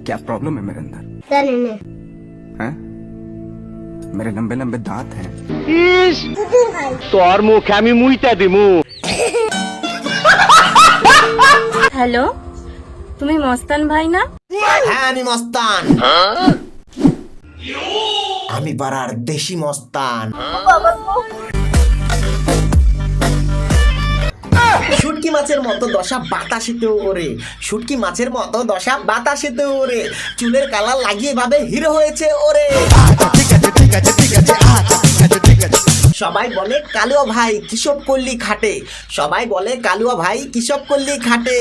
क्या प्रॉब्लम है मेरे अंदर? हैं? मेरे लंबे लंबे दांत हैं। তোর মুখ আমি মুইতা দিমু। হ্যালো, তুমি মস্তান ভাই না? হ্যাঁ আমি মস্তান। আমি পাড়ার দেশি মস্তান। শুটকি মাছের মতো দশা বাতাসেতেও ওরে, শুটকি মাছের মতো দশা বাতাসেতেও ওরে, চুলের কালার লাগিয়ে ভাবে হিরো হয়েছে ওরে। সবাই বলে কালুয়া ভাই কিসব করলি খাটে, সবাই বলে কালুয়া ভাই কিসব করলি খাটে।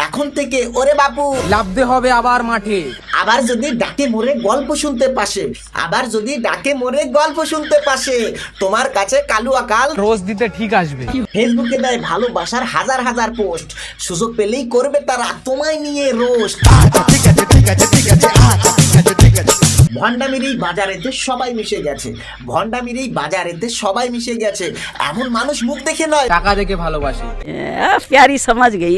এখন থেকে ওরে বাপু লাভতে হবে আবার মাঠে। আবার যদি ডাকে মোরে গল্প শুনতে পাশে, আবার যদি ডাকে মোরে গল্প শুনতে পাশে, তোমার কাছে কালুয়া কাল রোজ দিতে ঠিক আসবে। ফেসবুকে দেয় ভালোবাসার হাজার হাজার পোস্ট, সুযোগ পেলেই করবে তারা তোমায় নিয়ে রোস্ট। ভণ্ডামির এই বাজারেতে সবাই মিশে গেছে, ভণ্ডামির এই বাজারেতে সবাই মিশে গেছে। এমন মানুষ মুখ দেখে নয়, টাকা দেখে ভালোবাসে। प्यारी समझ गई।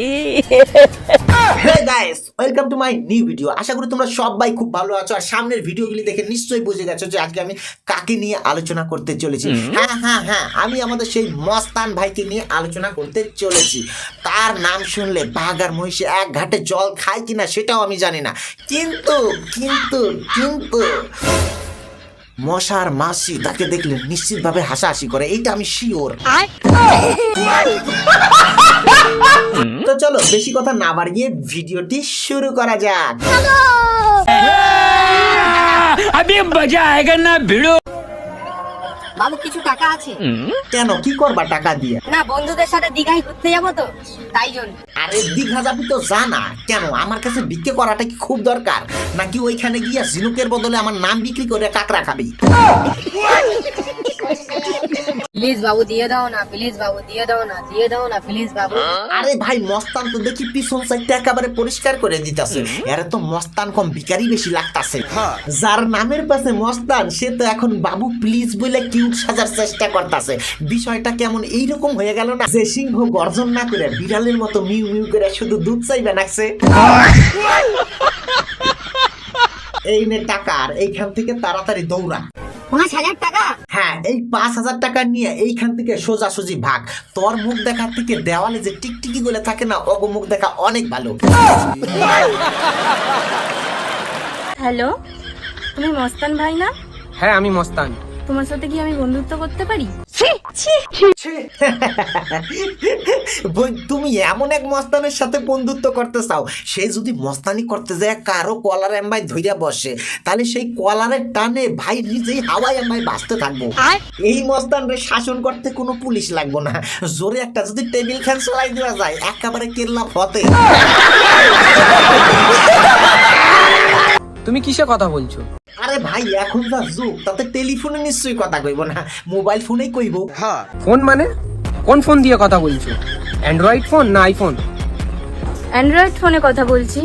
Hey guys, welcome to my new video. আশা করি তোমরা সবাই খুব ভালো আছো, আর সামনের ভিডিওগুলি দেখে নিশ্চয়ই বুঝে গেছো যে আজকে আমি কাকে নিয়ে আলোচনা করতে চলেছি। হ্যাঁ, আমি আমাদের সেই মস্তান ভাইকে নিয়ে আলোচনা করতে চলেছি। তার নাম শুনলে বাঘ আর মহিষে এক ঘাটে জল খায় কিনা সেটাও আমি জানি না, কিন্তু কিন্তু কিন্তু মশার মাসি তাকে দেখলে নিশ্চিতভাবে হাসাহাসি করে, এইটা আমি শিওর। তো চলো বেশি কথা না বাড়িয়ে ভিডিওটি শুরু করা যাক। अभी मजा आएगा ना भिड़ो। বাবু কিছু টাকা আছে? কেন, কি করবা টাকা দিয়ে? না, বন্ধুদের সাথে দীঘায় ঘুরতে যাবো তো, তাই জন্য। আরে দীঘা যাবি তো জানা, কেন আমার কাছে বিক্রি করাটা কি খুব দরকার, নাকি ওইখানে গিয়া ঝিনুকের বদলে আমার নাম বিক্রি করে কাকড়া খাবি? প্লিজ বাবু দিয়ে দাও না, প্লিজ বাবু দিয়ে দাও না, দিয়ে দাও না প্লিজ বাবু। আরে ভাই মস্তান তো দেখি পিছন সাইডটা একেবারে পরিষ্কার করে দিতেছে, এর তো মস্তান কম ভিখারি বেশি লাগতাছে। যার নামের পাশে মস্তান সে তো এখন বাবু প্লিজ বলে কিউট সাজার চেষ্টা করতেছে। বিষয়টা কেমন এইরকম হয়ে গেল না, যে সিংহ গর্জন না করে বিড়ালের মতো মিউ মিউ করে শুধু দুধ চাইবে নাকছে। এই নে টাকা, আর এইখান থেকে তাড়াতাড়ি দৌড়া। 5,000 টাকা? হ্যাঁ, এই 5,000 টাকা নিয়ে এইখান থেকে সোজাসুজি ভাগ। তোর মুখ দেখার থেকে দেওয়ালে যে টিকটিকি গুলো থাকে না, ওগো মুখ দেখা অনেক ভালো। হ্যালো, তুমি মস্তান ভাই না? হ্যাঁ আমি মস্তান। তোমার সাথে কি আমি বন্ধুত্ব করতে পারি? তুমি এমন এক মস্তানের সাথে বন্ধুত্ব করতে চাও, সে যদি মস্তানি করতে যায় কারো কলার এম্বাই ধইরা বসে, তাহলে সেই কলারের টানে ভাই নিজেই হাওয়ায় এম্বাই বাঁচতে থাকবো। এই মস্তানরে শাসন করতে কোনো পুলিশ লাগবো না, জোরে একটা যদি টেবিল ফ্যান চলাই দেওয়া যায় একেবারে কেল্লা ফতে। তুমি কিসে কথা বলছো? আরে ভাই এখন যা যুগ, তাতে টেলিফোনে নিশ্চয়ই কথা কইব না, মোবাইল ফোনেই কইব। ফোন মানে কোন ফোন দিয়ে কথা বলছো? অ্যান্ড্রয়েড ফোন না আইফোন? অ্যান্ড্রয়েড ফোনে কথা বলছি।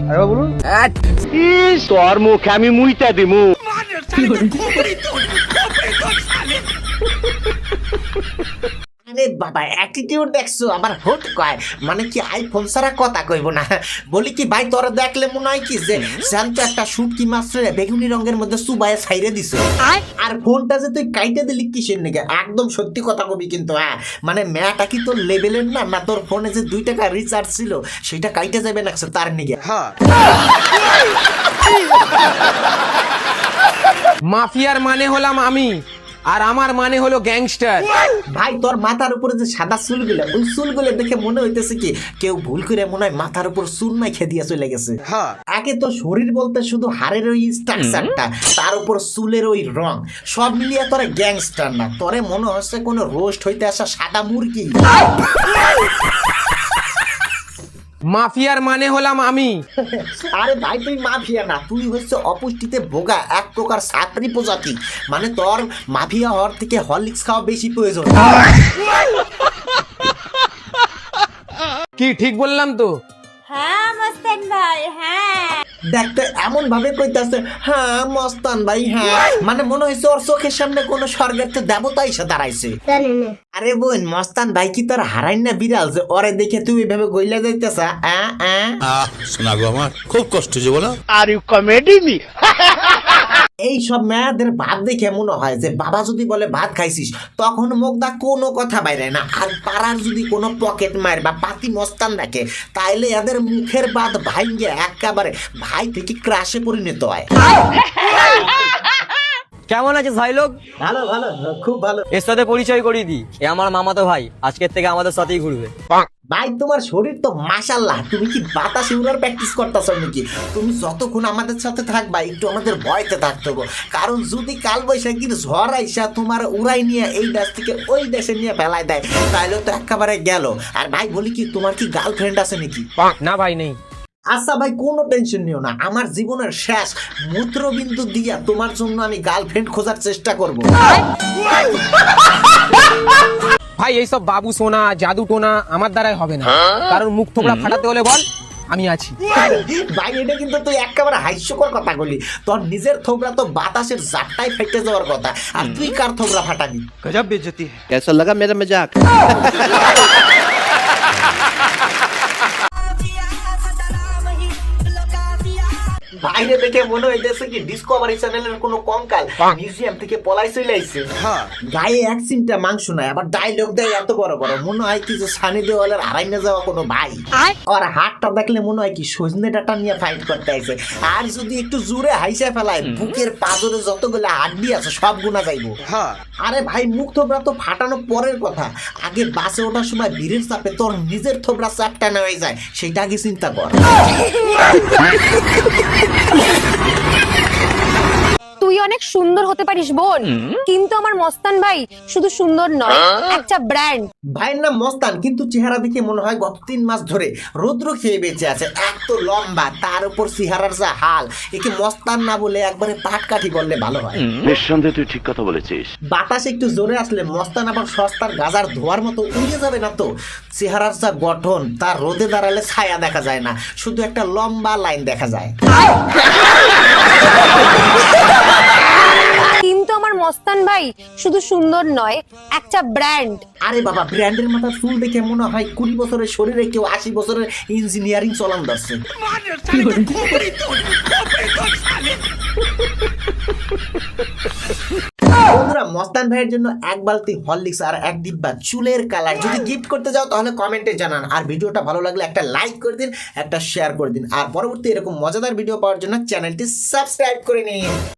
আরে বলুন তোর মুখ আমি মুইতা দিমু। আরে বাবা অ্যাটিটিউড দেখছো, আবার হুট কয়, মানে কি আইফোন ছাড়া কথা কইব না? বলি কি ভাই তোরা দেখলে মনে হয় কি যে জ্যান্ত একটা শুটকি মাছ রে বেগুনি রঙের মধ্যে সুবায়ে ছাইরে দিছে, আর ফোনটা যে তুই কাইটে দিলি কিসের নিকে? একদম সত্যি কথা কবি কিন্তু, হ্যাঁ মানে মেয়াটা কি তোর লেভেলের না, না তোর ফোনে যে 2 টাকা রিচার্জ ছিল সেটা কাইটে যাবে না তার নিকে? মাফিয়ার মানে হলাম আমি, আর আমার মানে হলো গ্যাংস্টার। ভাই তোর মাথার উপরে যে সাদা চুলগুলো, ওই চুলগুলো দেখে মনে হইতেছে কি কেউ ভুল করে মনে হয় মাথার উপর চুল নাই খেয়ে দিয়ে চলে গেছে। আগে তো শরীর বলতে শুধু হাড়ের ওই স্ট্রাকচারটা, তার উপর চুলের ওই রং, সব মিলিয়ে তোরা গ্যাংস্টার না, তোরে মনে হচ্ছে কোনো রোস্ট হইতে আসা সাদা মুরগি। মাফিয়ার মানে হলাম আমি। আরে ভাই তুই মাফিয়া না, তুই হচ্ছে অপুষ্টিতে ভোগা এক প্রকার ছাত্রী প্রজাতি, মানে তোর মাফিয়া হওয়ার থেকে হরলিক্স খাওয়া বেশি প্রয়োজন। কি ঠিক বললাম তো? হ্যাঁ মস্তান ভাই, হ্যাঁ। দেখতে এমন ভাবে কইতাছে, হ্যাঁ মস্তান ভাই, হ্যাঁ, মানে মনে হয়েছে ওর চোখের সামনে কোনো স্বর্গের তো দেবতা এসে দাঁড়াইছে। আরে বোন, মস্তান ভাই কি তোর হারাইন না বিড়াল যে ওরে দেখে তুই এভাবে গইলা যাইতেছা? শোনা গো, আমার খুব কষ্ট যে বলো। Are you comedy me? এই সব মেয়েদের ভাব দেখে মনে হয় যে বাবা যদি বলে ভাত খাইছিস, তখন মুখদা কোনো কথা বাইরে না। আর পাড়ার যদি কোনো পকেট মার বা পাতি মস্তান দেখে, তাইলে এদের মুখের বাদ ভাইঙ্গে একেবারে ভাই থেকে ক্রাশে পরিণত হয়। কেমন আছিস ভাই লোক? ভালো ভালো, খুব ভালো। এর সাথে পরিচয় করিয়ে দি, এ আমার মামাতো ভাই, আজকের থেকে আমাদের সাথেই ঘুরবে। ভাই তোমার শরীর তো মাশাল্লাহ, তুমি কি বাতাসে উড়ার প্র্যাকটিস করতেছো নাকি? তুমি যতক্ষণ আমাদের সাথে থাকবা একটু আমাদের ভয়তে থাকতে হবে, কারণ যদি কাল বৈশাখীর ঝড় আইসা তোমার উড়াই নিয়ে এই দেশ থেকে ওই দেশে নিয়ে ফেলাই দেয়, তাহলে তো একেবারে গেল। আর ভাই বলি কি, তোমার কি গার্লফ্রেন্ড আছে নাকি? না ভাই নেই। আচ্ছা ভাই, কোনো টেনশন নিও না, আমার জীবনের শেষ মূত্রবিন্দু দিয়া তোমার জন্য আমি গার্লফ্রেন্ড খোঁজার চেষ্টা করব। ভাই এইসব বাবু সোনা জাদু টোনা আমার দ্বারাই হবে না, কারণ মুখ থোবড়া ফাটাতে হলে বল আমি আছি। ভাই এটা কিন্তু তুই একেবারে হাস্যকর কথা বলি। তোর নিজের থোবড়া তো বাতাসের জাপটাই ফেটে যাওয়ার কথা, আর তুই কার থোবড়া ফাটাবি? গজব বেজতি है। कैसा लगा मेरा मजाक? বাইরে দেখে মনে হইতেছে কি ডিসকভারি চ্যানেলের কোনো কঙ্কাল মিউজিয়াম থেকে পলাই চলে আইছে। গায়ে এক চিমটা মাংস নাই, আবার ডায়লগ দেয় এত বড় বড়, মনে হয় কি যে সানি দেওয়ালের হারাইনে যাওয়া কোনো ভাই। আর হাতটা দেখলে মনে হয় কি সজনে ডাটা নিয়ে ফাইট করতে আইছে। আর যদি একটু জোরে হাইসা ফেলায়, বুকের পাজরে যতগুলো হাড্ডি আছে সব গুণা যাইবো। আরে ভাই, মুখ থোবড়া তো ফাটানো পরের কথা, আগে বাসে ওঠার সময় ভিড়ের চাপে তোর নিজের থোবড়া চাপটা নেওয়া যায়, সেটা আগে চিন্তা কর। তুই অনেক সুন্দর হতে পারিস বোন, কিন্তু আমার মস্তান ভাই শুধু সুন্দর নয়, একটা ব্র্যান্ড। ভাইয়ের নাম মস্তান, কিন্তু চেহারা দেখে মনে হয় গত 3 মাস ধরে রৌদ্র খেয়ে বেঁচে আছে। এত লম্বা, তার উপর চেহারার যা হাল, একে মস্তান না বলে একবারে পাটকাঠি বললে ভালো হয়। নিঃসন্দেহে তুই ঠিক কথা বলেছিস। বাতাস একটু জোরে আসলে মস্তান আবার সস্তার গাজার ধোয়ার মতো উড়ে যাবে না তো? চেহারার যা গঠন, তার রোদে দাঁড়ালে ছায়া দেখা যায় না, শুধু একটা লম্বা লাইন দেখা যায়। কিন্তু আমার মস্তান ভাই শুধু সুন্দর নয়, একটা ব্র্যান্ড। আরে বাবা, ব্র্যান্ডের মাথা চুল দেখে মনে হয় 20 বছরের শরীরে কেউ 80 বছরের ইঞ্জিনিয়ারিং চলান ধরছে। বন্ধুরা, মস্তান ভাইয়ের জন্য 1 বালতি হরলিক্স আর 1 ডিব্বা চুলের কালার যদি গিফট করতে যাও তাহলে কমেন্টে জানান। আর ভিডিওটা ভালো লাগলে একটা লাইক করে দিন, একটা শেয়ার করে দিন, আর পরবর্তী এরকম মজাদার ভিডিও পাওয়ার জন্য চ্যানেলটি সাবস্ক্রাইব করে নিন।